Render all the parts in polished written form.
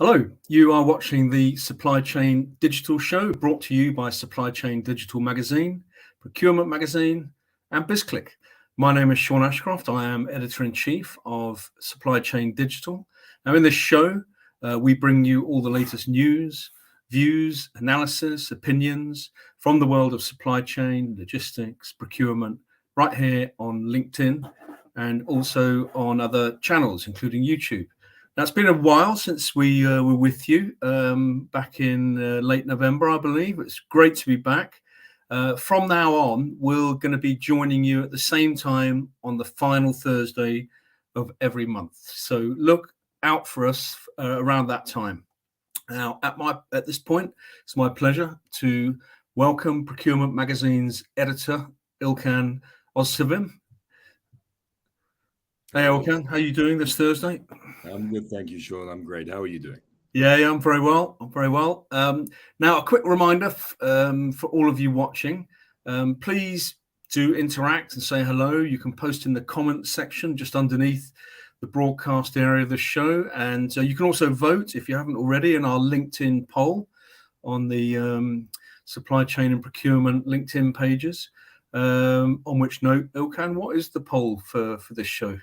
Hello, you are watching the Supply Chain Digital Show brought to you by Supply Chain Digital Magazine, Procurement Magazine, and BizClick. My name is Sean Ashcroft. I am Editor-in-Chief of Supply Chain Digital. Now, in this show, we bring you all the latest news, views, analysis, opinions from the world of supply chain, logistics, procurement, right here on LinkedIn and also on other channels, including YouTube. Now, it's been a while since we were with you back in late November, I believe. It's great to be back. From now on, we're going to be joining you at the same time on the final Thursday of every month. So look out for us around that time. Now, at this point, it's my pleasure to welcome Procurement Magazine's editor, Ilkan Ozsevim. Hey, Ilkan, how are you doing this Thursday? I'm good, thank you, Sean. I'm great. How are you doing? Yeah, I'm very well. Now, a quick reminder for all of you watching, please do interact and say hello. You can post in the comments section just underneath the broadcast area of the show. And you can also vote, if you haven't already, in our LinkedIn poll on the Supply Chain and Procurement LinkedIn pages. On which note, Ilkan, what is the poll for this show?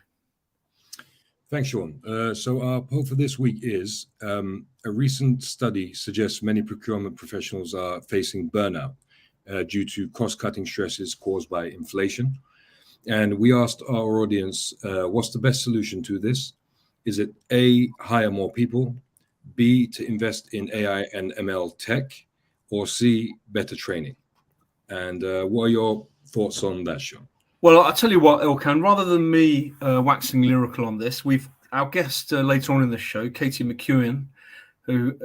Thanks, Sean. So our poll for this week is, a recent study suggests many procurement professionals are facing burnout due to cost-cutting stresses caused by inflation. And we asked our audience, what's the best solution to this? Is it A, hire more people, B, to invest in AI and ML tech, or C, better training? And what are your thoughts on that, Sean? Well, I'll tell you what, Ilkan, rather than me waxing lyrical on this, our guest later on in the show, Katie McEwen, who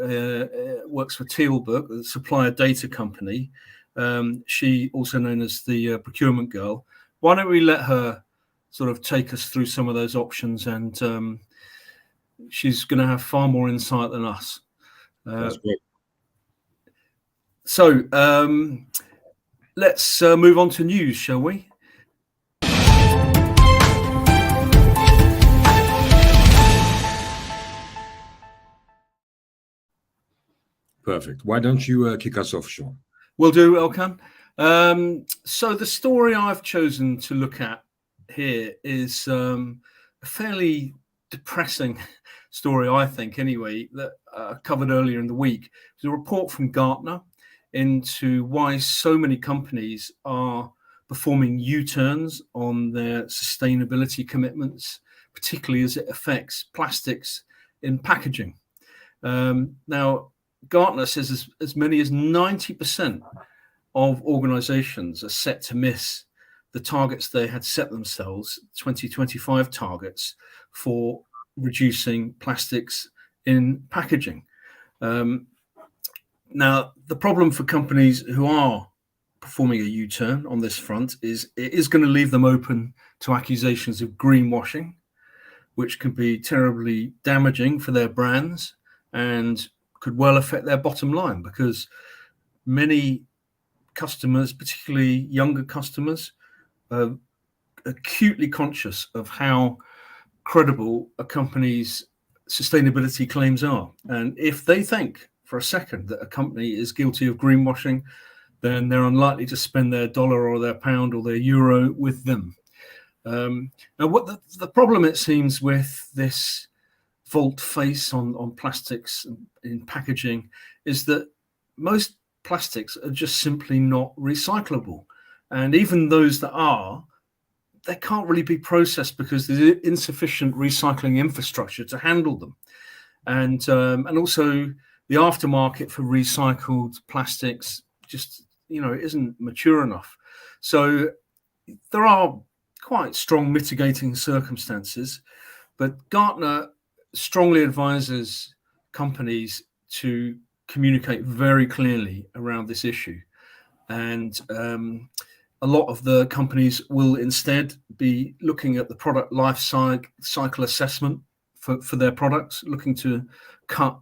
works for Tealbook, the supplier data company. She also known as the procurement girl. Why don't we let her sort of take us through some of those options, and she's going to have far more insight than us. That's great. So let's move on to news, shall we? Perfect. Why don't you kick us off, Sean? Will do, Ilkan. So the story I've chosen to look at here is a fairly depressing story, I think, anyway, that I covered earlier in the week. It's a report from Gartner into why so many companies are performing U-turns on their sustainability commitments, particularly as it affects plastics in packaging. Now, Gartner says as many as 90% of organizations are set to miss the targets they had set themselves, 2025 targets for reducing plastics in packaging. Now, the problem for companies who are performing a U-turn on this front is it is going to leave them open to accusations of greenwashing, which can be terribly damaging for their brands and could well affect their bottom line, because many customers, particularly younger customers, are acutely conscious of how credible a company's sustainability claims are. And if they think for a second that a company is guilty of greenwashing, then they're unlikely to spend their dollar or their pound or their euro with them. Now, what the problem, it seems, with this volte-face on plastics in packaging is that most plastics are just simply not recyclable. And even those that are, they can't really be processed because there's insufficient recycling infrastructure to handle them. And also the aftermarket for recycled plastics just, isn't mature enough. So there are quite strong mitigating circumstances, but Gartner strongly advises companies to communicate very clearly around this issue. And a lot of the companies will instead be looking at the product life cycle assessment for their products, looking to cut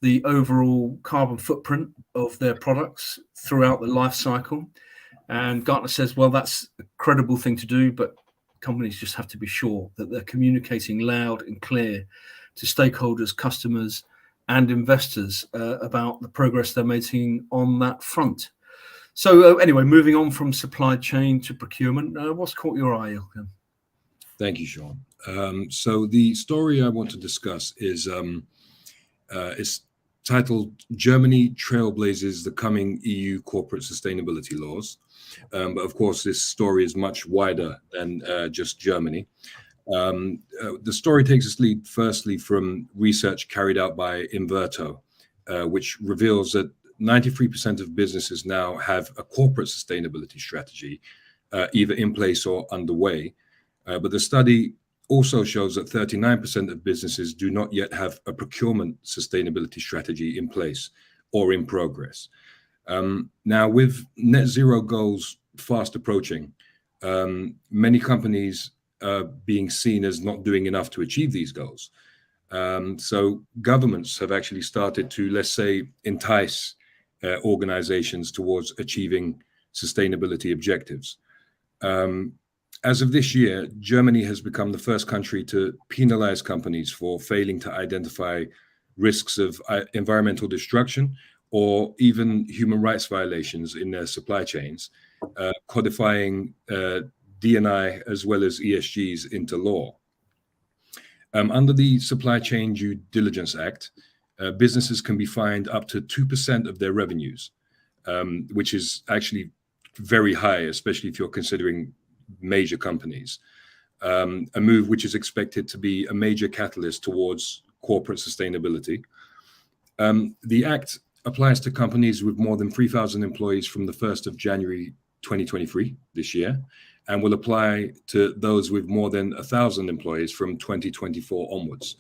the overall carbon footprint of their products throughout the life cycle. And Gartner says, well, that's a credible thing to do, but companies just have to be sure that they're communicating loud and clear to stakeholders, customers, and investors about the progress they're making on that front. So anyway, moving on from supply chain to procurement, what's caught your eye, Ilkan? Thank you, Sean. So the story I want to discuss is titled "Germany Trailblazes the Coming EU Corporate Sustainability Laws." But of course, this story is much wider than just Germany. The story takes its lead firstly from research carried out by Inverto, which reveals that 93% of businesses now have a corporate sustainability strategy, either in place or underway. But the study also shows that 39% of businesses do not yet have a procurement sustainability strategy in place or in progress. Now, with net zero goals fast approaching, many companies are being seen as not doing enough to achieve these goals. So governments have actually started to, let's say, entice organizations towards achieving sustainability objectives. As of this year, Germany has become the first country to penalize companies for failing to identify risks of environmental destruction or even human rights violations in their supply chains, codifying D&I as well as ESGs into law. Under the Supply Chain Due Diligence Act, businesses can be fined up to 2% of their revenues, which is actually very high, especially if you're considering major companies. A move which is expected to be a major catalyst towards corporate sustainability. The Act applies to companies with more than 3,000 employees from the 1st of January 2023, this year, and will apply to those with more than 1,000 employees from 2024 onwards.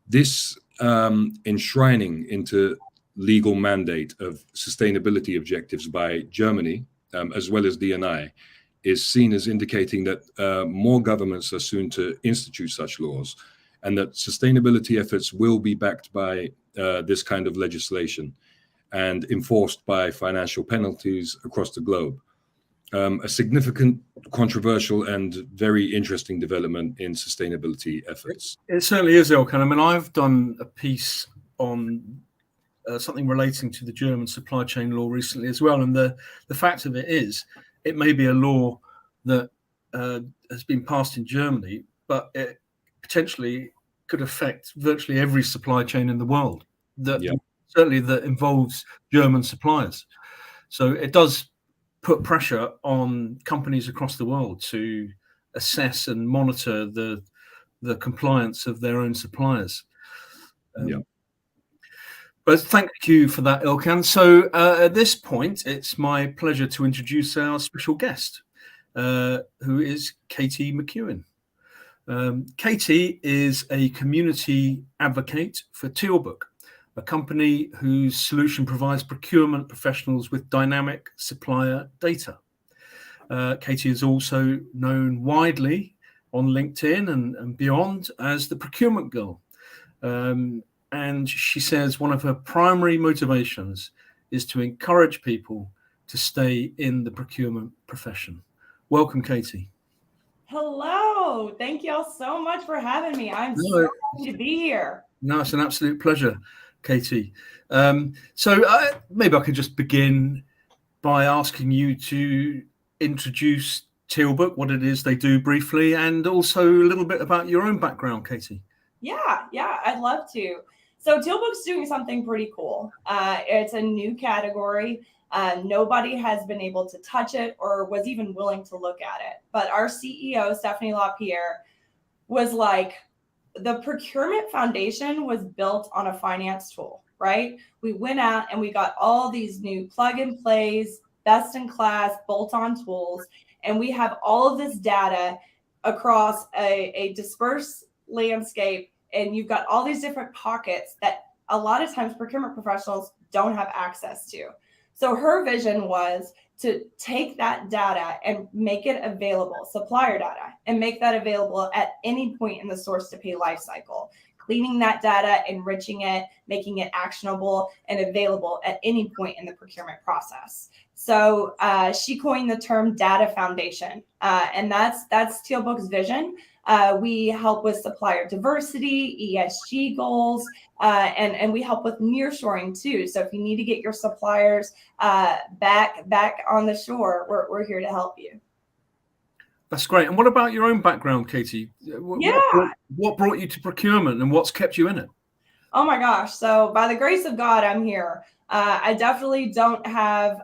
This enshrining into legal mandate of sustainability objectives by Germany, as well as D&I, is seen as indicating that more governments are soon to institute such laws, and that sustainability efforts will be backed by this kind of legislation and enforced by financial penalties across the globe. A significant, controversial, and very interesting development in sustainability efforts. It certainly is, Ilkan. I mean, I've done a piece on something relating to the German supply chain law recently as well. And the fact of it is, it may be a law that has been passed in Germany, but it potentially could affect virtually every supply chain in the world, certainly that involves German suppliers. So it does put pressure on companies across the world to assess and monitor the compliance of their own suppliers. But thank you for that, Ilkan. So at this point, it's my pleasure to introduce our special guest, who is Katie McEwen. Katie is a community advocate for Tealbook, a company whose solution provides procurement professionals with dynamic supplier data. Katie is also known widely on LinkedIn and beyond as the Procurement Girl. And she says one of her primary motivations is to encourage people to stay in the procurement profession. Welcome, Katie. Hello. Thank you all so much for having me. I'm so happy to be here. No, it's an absolute pleasure, Katie. So maybe I could just begin by asking you to introduce Tealbook, what it is they do briefly, and also a little bit about your own background, Katie. Yeah, I'd love to. So Tealbook's doing something pretty cool. It's a new category. Nobody has been able to touch it or was even willing to look at it. But our CEO, Stephanie LaPierre, was like, the procurement foundation was built on a finance tool, right? We went out and we got all these new plug and plays, best in class bolt-on tools. And we have all of this data across a dispersed landscape. And you've got all these different pockets that a lot of times procurement professionals don't have access to. So her vision was to take that data and make it available, supplier data, and make that available at any point in the source to pay lifecycle, cleaning that data, enriching it, making it actionable and available at any point in the procurement process. So she coined the term data foundation, and that's Tealbook's vision. We help with supplier diversity, ESG goals, and we help with nearshoring too. So if you need to get your suppliers back on the shore, we're here to help you. That's great. And what about your own background, Katie? What brought you to procurement, and what's kept you in it? Oh my gosh. So by the grace of God, I'm here. I definitely don't have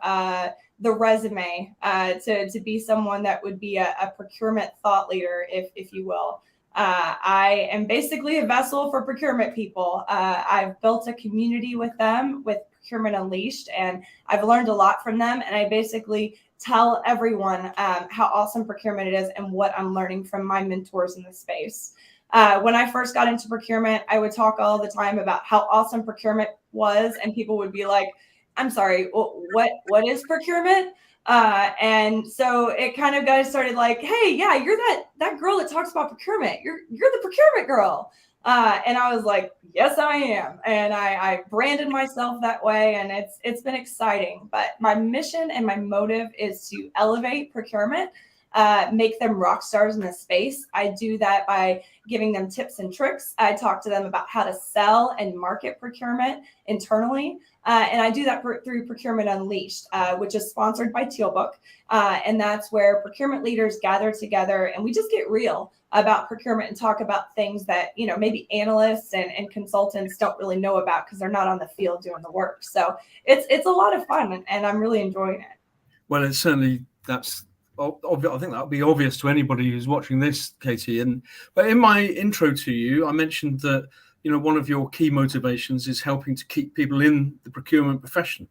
the resume to be someone that would be a procurement thought leader, if you will. I am basically a vessel for procurement people. I've built a community with them, with Procurement Unleashed, and I've learned a lot from them. And I basically tell everyone how awesome procurement it is and what I'm learning from my mentors in the space. When I first got into procurement, I would talk all the time about how awesome procurement was, and people would be like, "I'm sorry, what is procurement?" And so it kind of got started like, "Hey, yeah, you're that girl that talks about procurement. You're the procurement girl." And I was like, "Yes, I am." And I branded myself that way, and it's been exciting. But my mission and my motive is to elevate procurement, make them rock stars in the space. I do that by giving them tips and tricks. I talk to them about how to sell and market procurement internally. And I do that through Procurement Unleashed, which is sponsored by Tealbook. And that's where procurement leaders gather together and we just get real about procurement and talk about things that, maybe analysts and consultants don't really know about because they're not on the field doing the work. So it's a lot of fun and I'm really enjoying it. Well, it's certainly, I think that'll be obvious to anybody who's watching this, Katie. But in my intro to you, I mentioned that one of your key motivations is helping to keep people in the procurement profession.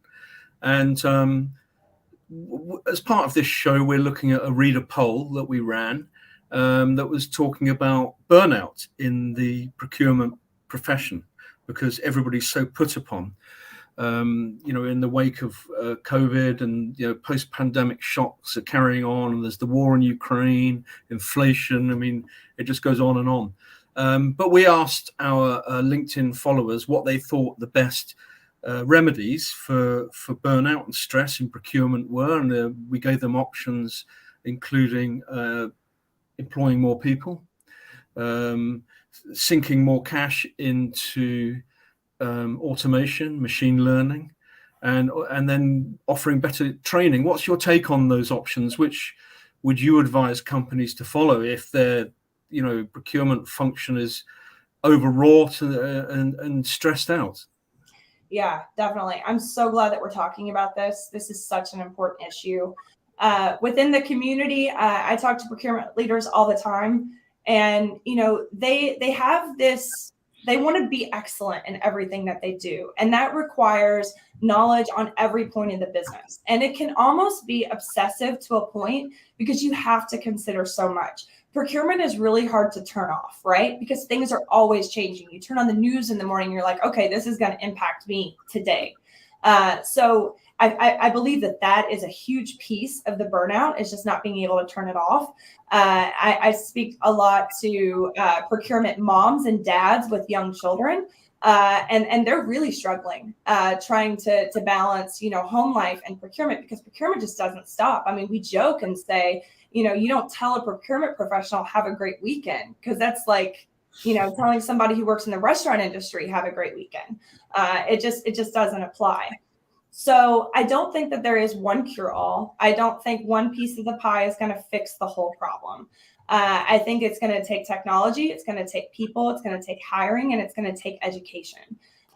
And as part of this show, we're looking at a reader poll that we ran that was talking about burnout in the procurement profession because everybody's so put upon. In the wake of COVID and post-pandemic shocks are carrying on, and there's the war in Ukraine, inflation. I mean, it just goes on and on. But we asked our LinkedIn followers what they thought the best remedies for burnout and stress in procurement were, and we gave them options, including employing more people, sinking more cash into automation, machine learning, and then offering better training. What's your take on those options? Which would you advise companies to follow if their procurement function is overwrought and stressed out? Yeah, definitely. I'm so glad that we're talking about this. This is such an important issue. Within the community, I talk to procurement leaders all the time, and they have this. They want to be excellent in everything that they do. And that requires knowledge on every point of the business. And it can almost be obsessive to a point because you have to consider so much. Procurement is really hard to turn off, right? Because things are always changing. You turn on the news in the morning, you're like, okay, this is going to impact me today. So I believe that is a huge piece of the burnout, is just not being able to turn it off. I speak a lot to procurement moms and dads with young children, and they're really struggling trying to balance, home life and procurement, because procurement just doesn't stop. I mean, we joke and say, you don't tell a procurement professional have a great weekend, because that's like, telling somebody who works in the restaurant industry have a great weekend. It just doesn't apply. So I don't think that there is one cure-all. I don't think one piece of the pie is going to fix the whole problem. I think it's going to take technology, it's going to take people, it's going to take hiring, and it's going to take education.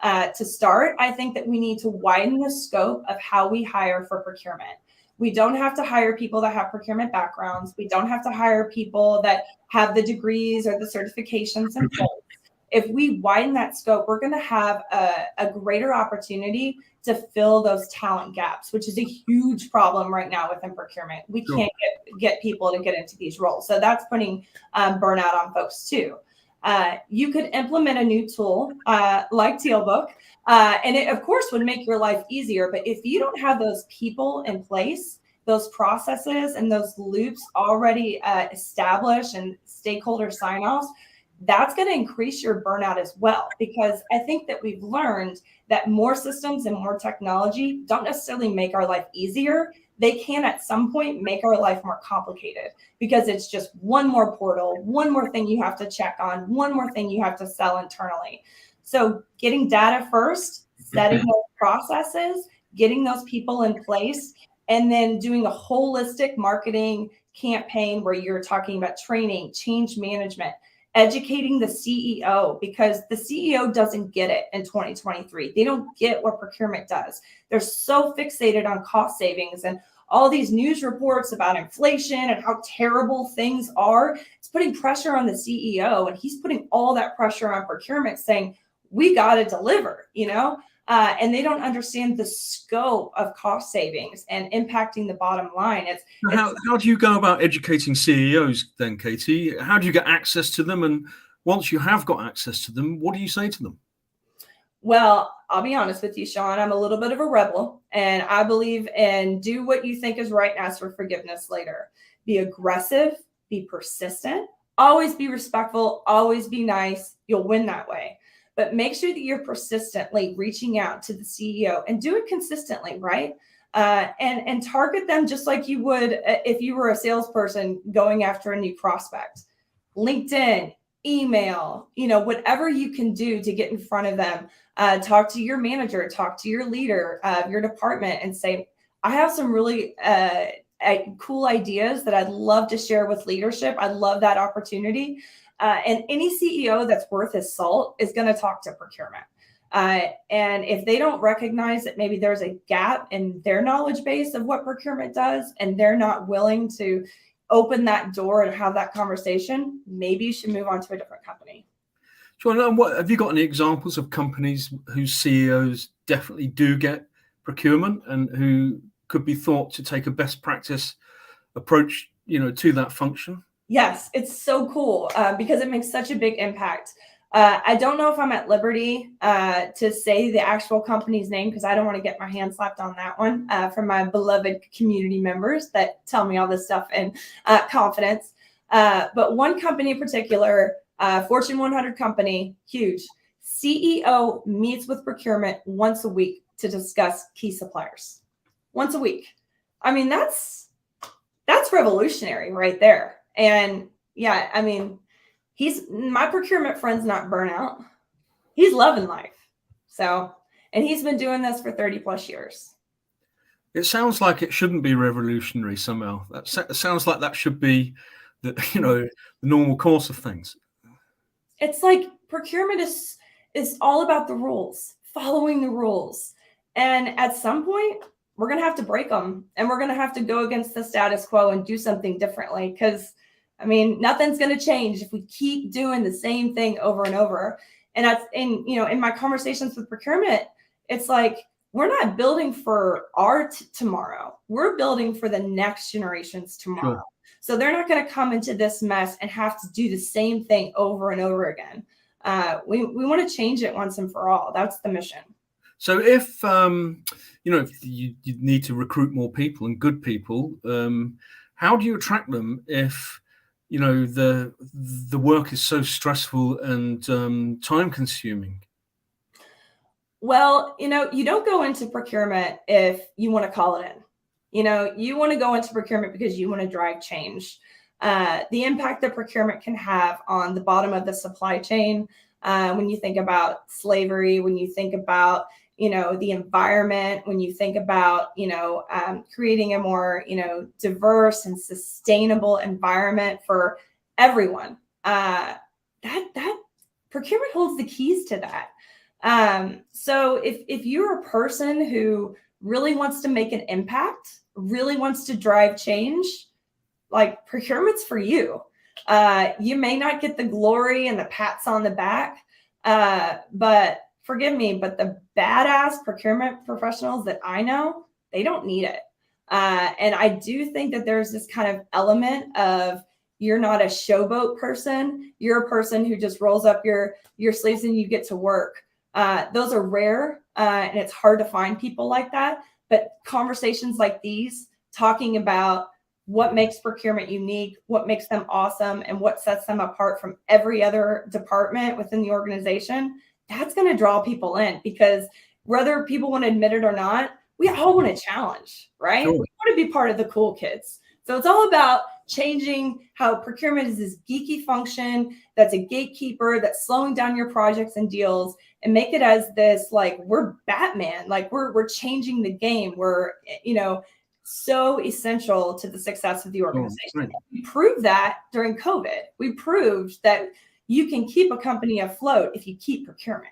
To start, I think that we need to widen the scope of how we hire for procurement. We don't have to hire people that have procurement backgrounds. We don't have to hire people that have the degrees or the certifications in place. If we widen that scope, we're going to have a greater opportunity to fill those talent gaps, which is a huge problem right now within procurement. We can't get people to get into these roles. So that's putting burnout on folks too. You could implement a new tool like Tealbook, and it, of course, would make your life easier. But if you don't have those people in place, those processes and those loops already established and stakeholder sign-offs, that's going to increase your burnout as well. Because I think that we've learned that more systems and more technology don't necessarily make our life easier. They can at some point make our life more complicated, because it's just one more portal, one more thing you have to check on, one more thing you have to sell internally. So getting data first, setting those processes, getting those people in place, and then doing a holistic marketing campaign where you're talking about training, change management, educating the CEO, because the CEO doesn't get it in 2023. They don't get what procurement does. They're so fixated on cost savings and all these news reports about inflation and how terrible things are. It's putting pressure on the CEO, and he's putting all that pressure on procurement, saying, we got to deliver, and they don't understand the scope of cost savings and impacting the bottom line. How do you go about educating CEOs then, Katie? How do you get access to them? And once you have got access to them, what do you say to them? Well, I'll be honest with you, Sean, I'm a little bit of a rebel, and I believe in do what you think is right and ask for forgiveness later. Be aggressive, be persistent, always be respectful, always be nice. You'll win that way. But make sure that you're persistently reaching out to the CEO and do it consistently, right? And target them just like you would if you were a salesperson going after a new prospect. LinkedIn, email, whatever you can do to get in front of them. Talk to your manager, talk to your leader of your department, and say, I have some really cool ideas that I'd love to share with leadership. I love that opportunity. And any CEO that's worth his salt is going to talk to procurement. And if they don't recognize that maybe there's a gap in their knowledge base of what procurement does, and they're not willing to open that door and have that conversation, maybe you should move on to a different company. John, what have you got any examples of companies whose CEOs definitely do get procurement and who could be thought to take a best practice approach, to that function? Yes, it's so cool because it makes such a big impact. I don't know if I'm at liberty to say the actual company's name, because I don't want to get my hand slapped on that one from my beloved community members that tell me all this stuff in confidence. But one company in particular, Fortune 100 company, huge, CEO meets with procurement once a week to discuss key suppliers. Once a week. I mean, that's revolutionary right there. And yeah, I mean, my procurement friend's not burnout. He's loving life. So, and he's been doing this for 30 plus years. It sounds like it shouldn't be revolutionary somehow. That sounds like that should be the normal course of things. It's like procurement is all about the rules, following the rules. And at some point, we're going to have to break them, and we're going to have to go against the status quo and do something differently. Because, I mean, nothing's going to change if we keep doing the same thing over and over. And that's in my conversations with procurement, it's like, we're not building for our tomorrow. We're building for the next generation's tomorrow. Sure. So they're not going to come into this mess and have to do the same thing over and over again. We want to change it once and for all. That's the mission. So if if you need to recruit more people and good people, how do you attract them if the work is so stressful and time consuming? Well, you don't go into procurement if you want to call it in. You want to go into procurement because you want to drive change. The impact that procurement can have on the bottom of the supply chain, when you think about slavery, when you think about the environment, when you think about creating a more diverse and sustainable environment for everyone, that procurement holds the keys to that. So if you're a person who really wants to make an impact, really wants to drive change, like procurement's for you. You may not get the glory and the pats on the back, but forgive me, but the badass procurement professionals that I know, they don't need it. And I do think that there's this kind of element of, you're not a showboat person. You're a person who just rolls up your sleeves and you get to work. Those are rare, and it's hard to find people like that. But conversations like these, talking about what makes procurement unique, what makes them awesome, and what sets them apart from every other department within the organization, that's going to draw people in, because whether people want to admit it or not, we all want a challenge, right? Sure. We want to be part of the cool kids. So it's all about changing how procurement is this geeky function that's a gatekeeper, that's slowing down your projects and deals, and make it as this, like, we're Batman, like we're changing the game. We're, so essential to the success of the organization. Right. We proved that during COVID. We proved that you can keep a company afloat if you keep procurement.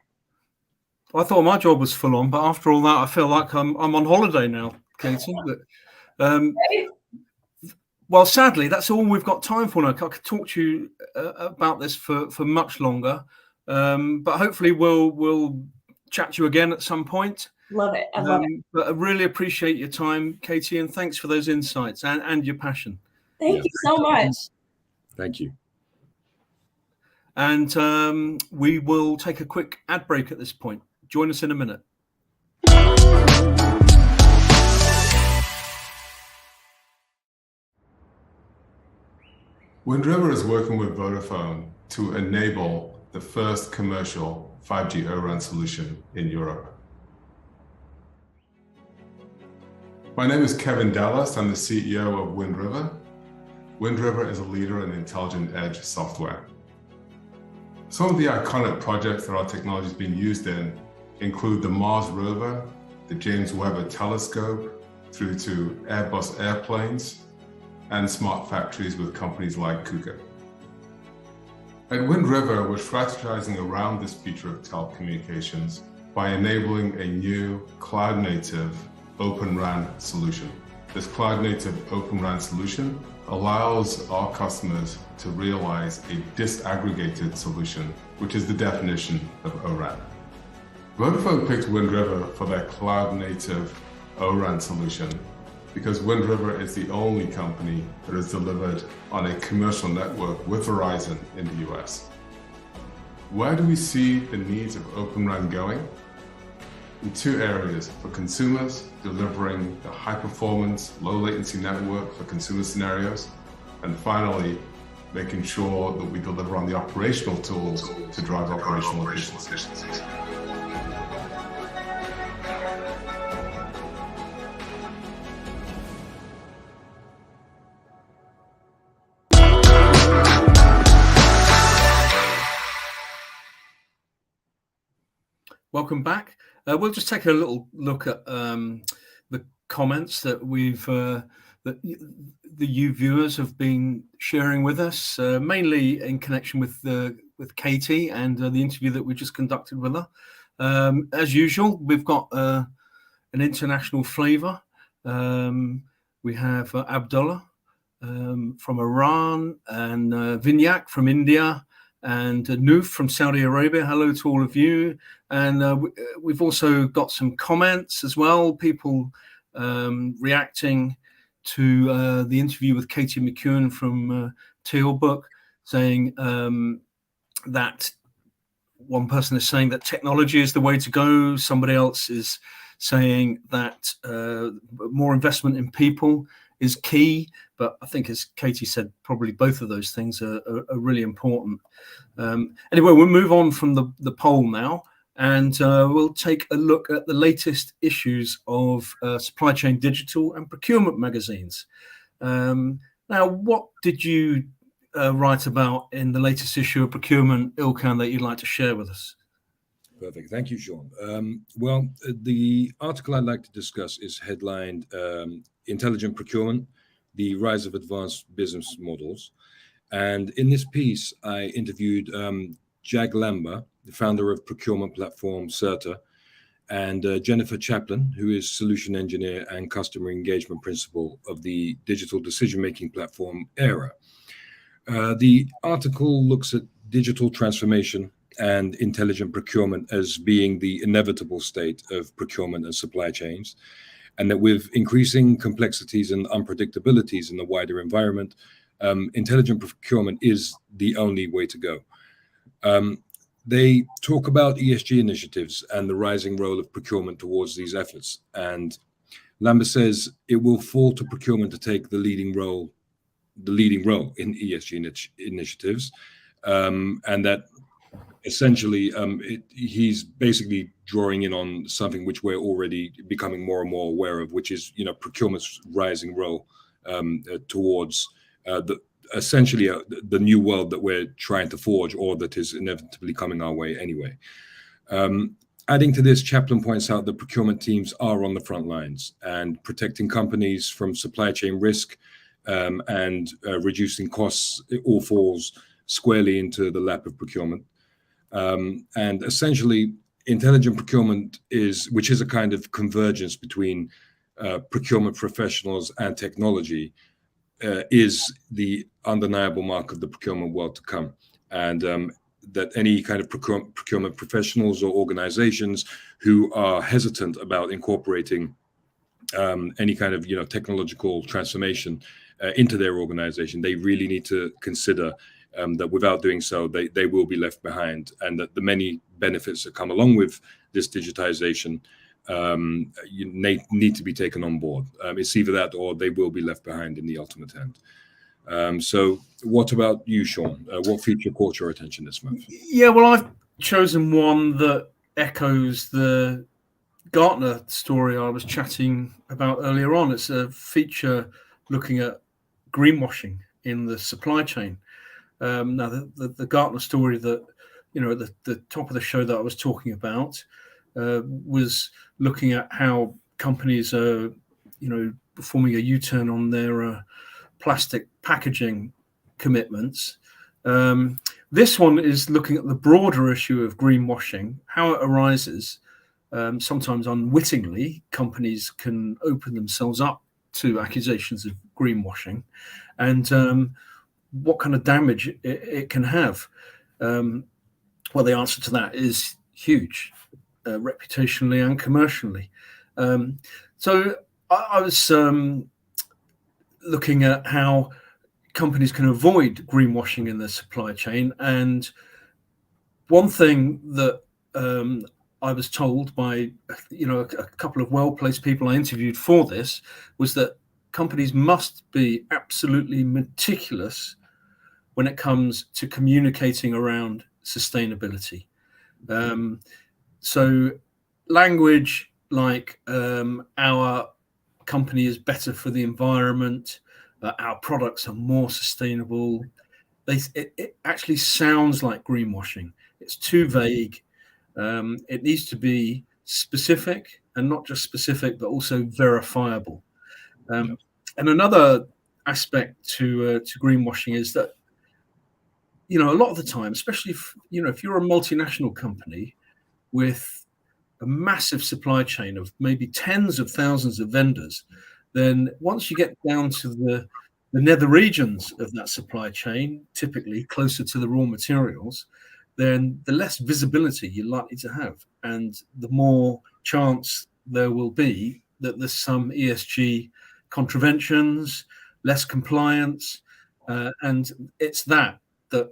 I thought my job was full on, but after all that, I feel like I'm on holiday now, Katie. But, Right? well, sadly, that's all we've got time for now. I could talk to you about this for much longer, but hopefully we'll chat to you again at some point. Love it. I love it. But I really appreciate your time, Katie, and thanks for those insights and your passion. Thank you so much. Thank you. And we will take a quick ad break at this point. Join us in a minute. Wind River is working with Vodafone to enable the first commercial 5G O-RAN solution in Europe. My name is Kevin Dallas. I'm the CEO of Wind River. Wind River is a leader in intelligent edge software. Some of the iconic projects that our technology is being used in include the Mars rover, the James Webb Telescope, through to Airbus airplanes, and smart factories with companies like KUKA. At Wind River, we're strategizing around this future of telecommunications by enabling a new cloud-native Open RAN solution. This cloud-native Open RAN solution allows our customers to realize a disaggregated solution, which is the definition of O-RAN. Vodafone picked Wind River for their cloud-native O-RAN solution because Wind River is the only company that has delivered on a commercial network with Verizon in the US. Where do we see the needs of Open RAN going? In two areas: for consumers, delivering the high performance, low latency network for consumer scenarios, and finally, making sure that we deliver on the operational tools to drive operational efficiencies. Welcome back. We'll just take a little look at the comments that that you viewers have been sharing with us, mainly in connection with Katie and the interview that we just conducted with her. As usual, we've got an international flavour. We have Abdullah from Iran, and Vinyak from India, and Noof from Saudi Arabia. Hello to all of you. And we've also got some comments as well, people reacting to the interview with Katie McEwen from Tealbook, saying that one person is saying that technology is the way to go. Somebody else is saying that more investment in people is key. But I think, as Katie said, probably both of those things are really important. Anyway, we'll move on from the poll now, and we'll take a look at the latest issues of Supply Chain Digital and Procurement magazines. Now, what did you write about in the latest issue of Procurement, Ilkan, that you'd like to share with us? Perfect. Thank you, Sean. Well, the article I'd like to discuss is headlined Intelligent Procurement, the Rise of Advanced Business Models. And in this piece, I interviewed Jag Lamba, the founder of procurement platform Certa, and Jennifer Chaplin, who is solution engineer and customer engagement principal of the digital decision-making platform Era. The article looks at digital transformation and intelligent procurement as being the inevitable state of procurement and supply chains, and that with increasing complexities and unpredictabilities in the wider environment, intelligent procurement is the only way to go. They talk about ESG initiatives and the rising role of procurement towards these efforts. And Lambert says it will fall to procurement to take the leading role in ESG initiatives, and that essentially he's basically drawing in on something which we're already becoming more and more aware of, which is procurement's rising role towards essentially the new world that we're trying to forge, or that is inevitably coming our way anyway. Adding to this, Chaplin points out that procurement teams are on the front lines and protecting companies from supply chain risk and reducing costs. It all falls squarely into the lap of procurement. And essentially, intelligent procurement which is a kind of convergence between procurement professionals and technology, is the undeniable mark of the procurement world to come. And that any kind of procurement professionals or organizations who are hesitant about incorporating any kind of technological transformation into their organization, they really need to consider that without doing so, they will be left behind, and that the many benefits that come along with this digitization need to be taken on board. It's either that or they will be left behind in the ultimate end. So what about you, Sean? What feature caught your attention this month? Yeah, well, I've chosen one that echoes the Gartner story I was chatting about earlier on. It's a feature looking at greenwashing in the supply chain. Now, the Gartner story that, at the top of the show that I was talking about was looking at how companies are, performing a U-turn on their plastic packaging commitments. This one is looking at the broader issue of greenwashing, how it arises. Sometimes unwittingly, companies can open themselves up to accusations of greenwashing, and what kind of damage it can have. Well, the answer to that is huge, reputationally and commercially. So I was looking at how companies can avoid greenwashing in their supply chain. And one thing that I was told by, a couple of well-placed people I interviewed for this was that companies must be absolutely meticulous when it comes to communicating around sustainability. So language like our company is better for the environment, our products are more sustainable. It actually sounds like greenwashing. It's too vague. It needs to be specific, and not just specific, but also verifiable. And another aspect to greenwashing is that, a lot of the time, especially if you're a multinational company with a massive supply chain of maybe tens of thousands of vendors, then once you get down to the nether regions of that supply chain, typically closer to the raw materials, then the less visibility you're likely to have, and the more chance there will be that there's some ESG contraventions, less compliance, and it's that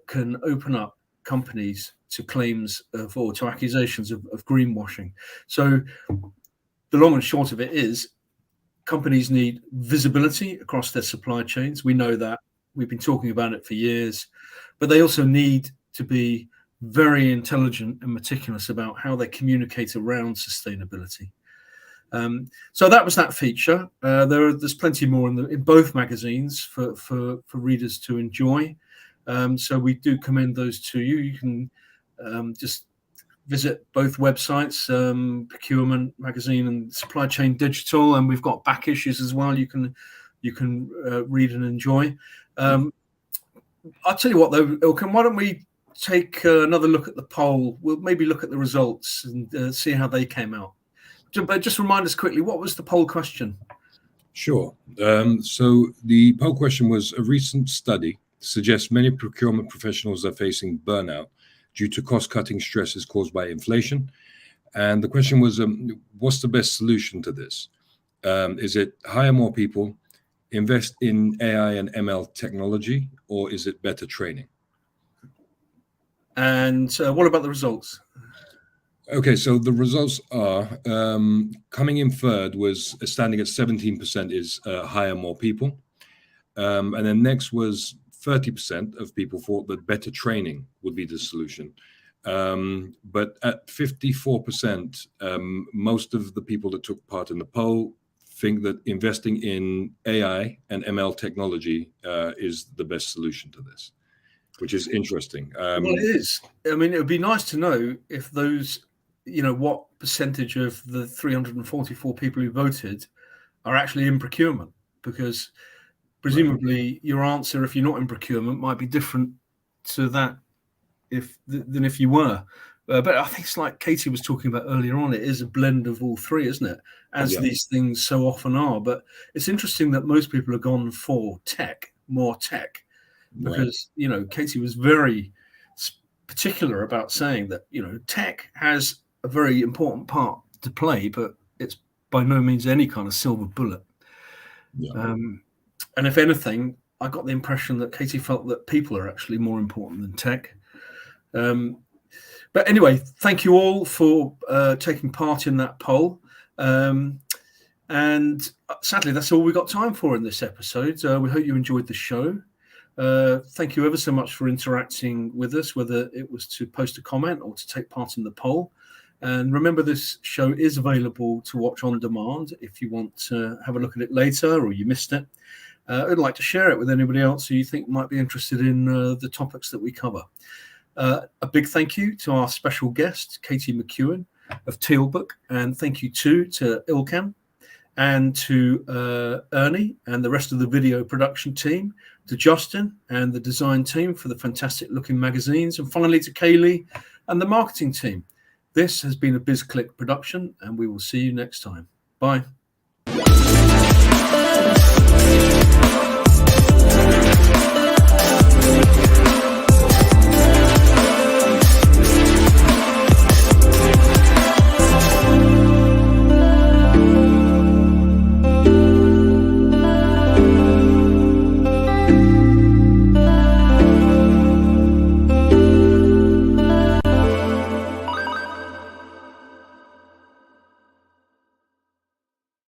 can open up companies to claims of, or to accusations of greenwashing. So the long and short of it is, companies need visibility across their supply chains. We know that. We've been talking about it for years, but they also need to be very intelligent and meticulous about how they communicate around sustainability. So that was that feature. There's plenty more in both magazines for readers to enjoy. So we do commend those to you. You can just visit both websites, Procurement Magazine and Supply Chain Digital, and we've got back issues as well. You can read and enjoy. I'll tell you what, though, Ilkan, why don't we take another look at the poll? We'll maybe look at the results and see how they came out. But just remind us quickly, what was the poll question? Sure. So the poll question was: a recent study suggests many procurement professionals are facing burnout due to cost-cutting stresses caused by inflation. And the question was, what's the best solution to this? Is it hire more people, invest in AI and ML technology, or is it better training? And what about the results? Okay, so the results are coming in third was standing at 17% is hire more people. And then next was 30% of people thought that better training would be the solution. But at 54%, most of the people that took part in the poll think that investing in AI and ML technology is the best solution to this, which is interesting. Well, it is. I mean, it would be nice to know if those, what percentage of the 344 people who voted are actually in procurement, because presumably your answer, if you're not in procurement, might be different to that than if you were. But I think it's like Katie was talking about earlier on, it is a blend of all three, isn't it? As these things so often are. But it's interesting that most people have gone for more tech, because, Katie was very particular about saying that, tech has a very important part to play, but it's by no means any kind of silver bullet. And if anything, I got the impression that Katie felt that people are actually more important than tech. But anyway, thank you all for taking part in that poll. And sadly, that's all we got time for in this episode. We hope you enjoyed the show. Thank you ever so much for interacting with us, whether it was to post a comment or to take part in the poll. And remember, this show is available to watch on demand if you want to have a look at it later or you missed it. I'd like to share it with anybody else who you think might be interested in the topics that we cover. A big thank you to our special guest, Katie McEwen of Tealbook, and thank you too to Ilkan and to Ernie and the rest of the video production team, to Justin and the design team for the fantastic looking magazines, and finally to Kaylee and the marketing team. This has been a BizClick production, and we will see you next time. Bye.